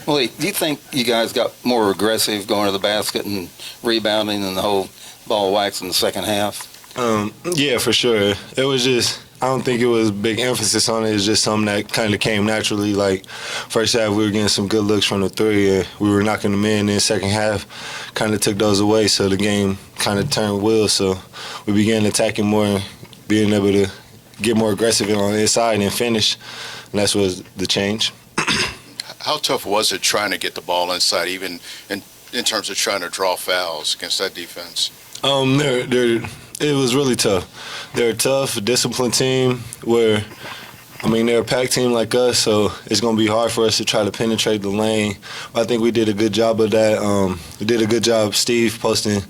Well, do you think you guys got more aggressive going to the basket and rebounding and the whole ball wax in the second half? Yeah, for sure. It was just, I don't think it was big emphasis on it. It's just something that kind of came naturally. Like, first half, we were getting some good looks from the three, and we were knocking them in. Then second half, kind of took those away, so the game kind of turned wheels. So we began attacking more, being able to get more aggressive on the inside and finish. And that's what was the change. How tough was it trying to get the ball inside, even in terms of trying to draw fouls against that defense? It was really tough. They're a tough, disciplined team where, they're a packed team like us, so it's going to be hard for us to try to penetrate the lane. But I think we did a good job of that. We did a good job, Steve, posting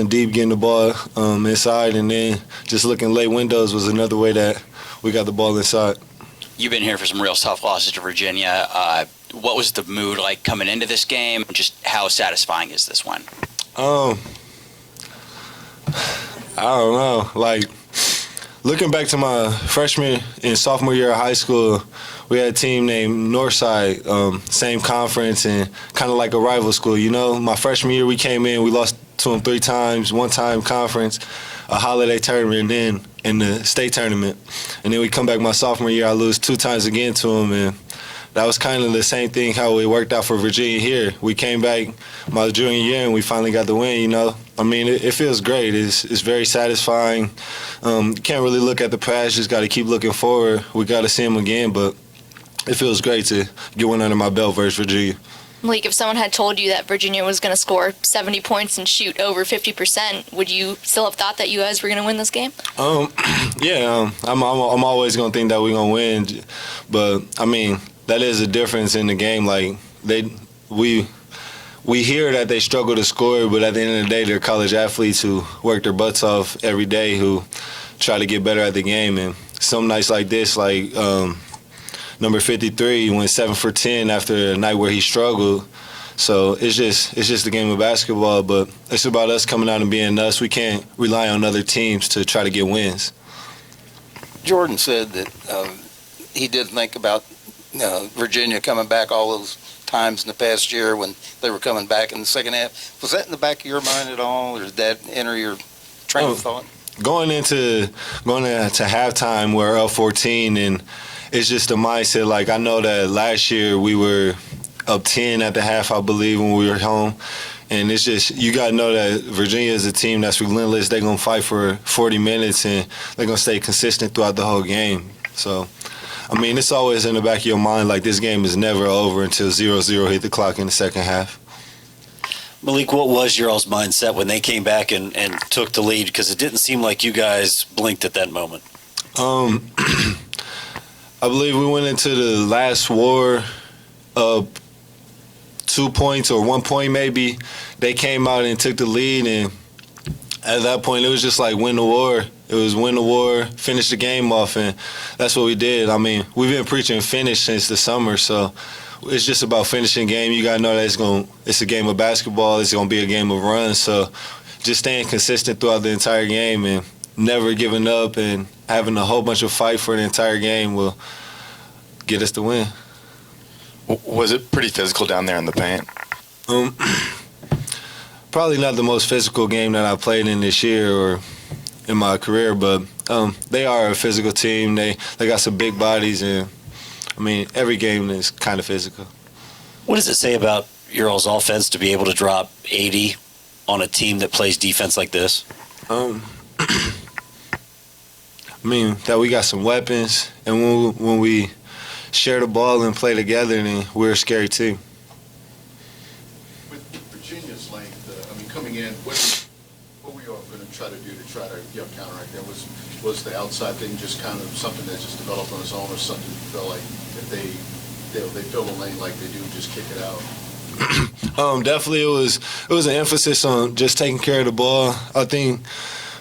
deep, getting the ball inside, and then just looking late windows was another way that we got the ball inside. You've been here for some real tough losses to Virginia. What was the mood like coming into this game? Just how satisfying is this one? I don't know. Like, looking back to my freshman and sophomore year of high school, we had a team named Northside, same conference and kind of like a rival school. You know, my freshman year we came in, we lost to them 3 times, one-time conference, a holiday tournament, and then in the state tournament. And then we come back my sophomore year, I lose 2 times again to them, and that was kind of the same thing how it worked out for Virginia here. We came back my junior year and we finally got the win, you know. It feels great. It's very satisfying. Can't really look at the past, just got to keep looking forward. We got to see them again, but it feels great to get one under my belt versus Virginia. Malik, if someone had told you that Virginia was going to score 70 points and shoot over 50%, would you still have thought that you guys were going to win this game? Yeah, I'm always going to think that we're going to win. But, that is a difference in the game. Like, we hear that they struggle to score, but at the end of the day, they're college athletes who work their butts off every day, who try to get better at the game. And some nights like this, like number 53 went 7 for 10 after a night where he struggled. So it's just a game of basketball, but it's about us coming out and being us. We can't rely on other teams to try to get wins. Jordan said that he did think about Virginia coming back all those times in the past year when they were coming back in the second half. Was that in the back of your mind at all, or did that enter your train of thought? Going into halftime, we're up 14, and it's just a mindset. Like, I know that last year we were up 10 at the half, I believe, when we were home. And it's just, you got to know that Virginia is a team that's relentless. They're going to fight for 40 minutes, and they're going to stay consistent throughout the whole game. So, it's always in the back of your mind, like, this game is never over until 0-0 hit the clock in the second half. Malik, what was your all's mindset when they came back and took the lead? Because it didn't seem like you guys blinked at that moment. I believe we went into the last war up 2 points or 1 point maybe. They came out and took the lead, and at that point it was just like win the war. It was win the war, finish the game off, and that's what we did. We've been preaching finish since the summer, so it's just about finishing the game. You got to know that it's a game of basketball. It's going to be a game of runs, so just staying consistent throughout the entire game and never giving up and having a whole bunch of fight for the entire game will get us the win. Was it pretty physical down there in the paint? Probably not the most physical game that I played in this year or in my career, but they are a physical team. They got some big bodies, and every game is kind of physical. What does it say about your all's offense to be able to drop 80 on a team that plays defense like this? That we got some weapons, and when we share the ball and play together, then we're a scary team. With Virginia's length, coming in, what were you all going to try to do to try to counteract that? Was the outside thing just kind of something that just developed on its own, or something you felt like if they fill the lane like they do, just kick it out? Definitely, it was an emphasis on just taking care of the ball. I think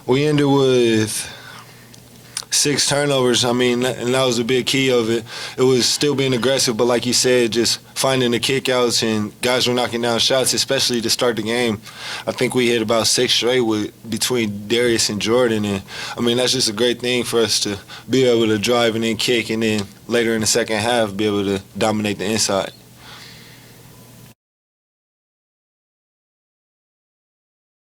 we ended with 6 turnovers, and that was a big key of it. It was still being aggressive, but like you said, just finding the kickouts, and guys were knocking down shots, especially to start the game. I think we hit about 6 straight between Darius and Jordan, and that's just a great thing for us to be able to drive and then kick, and then later in the second half be able to dominate the inside.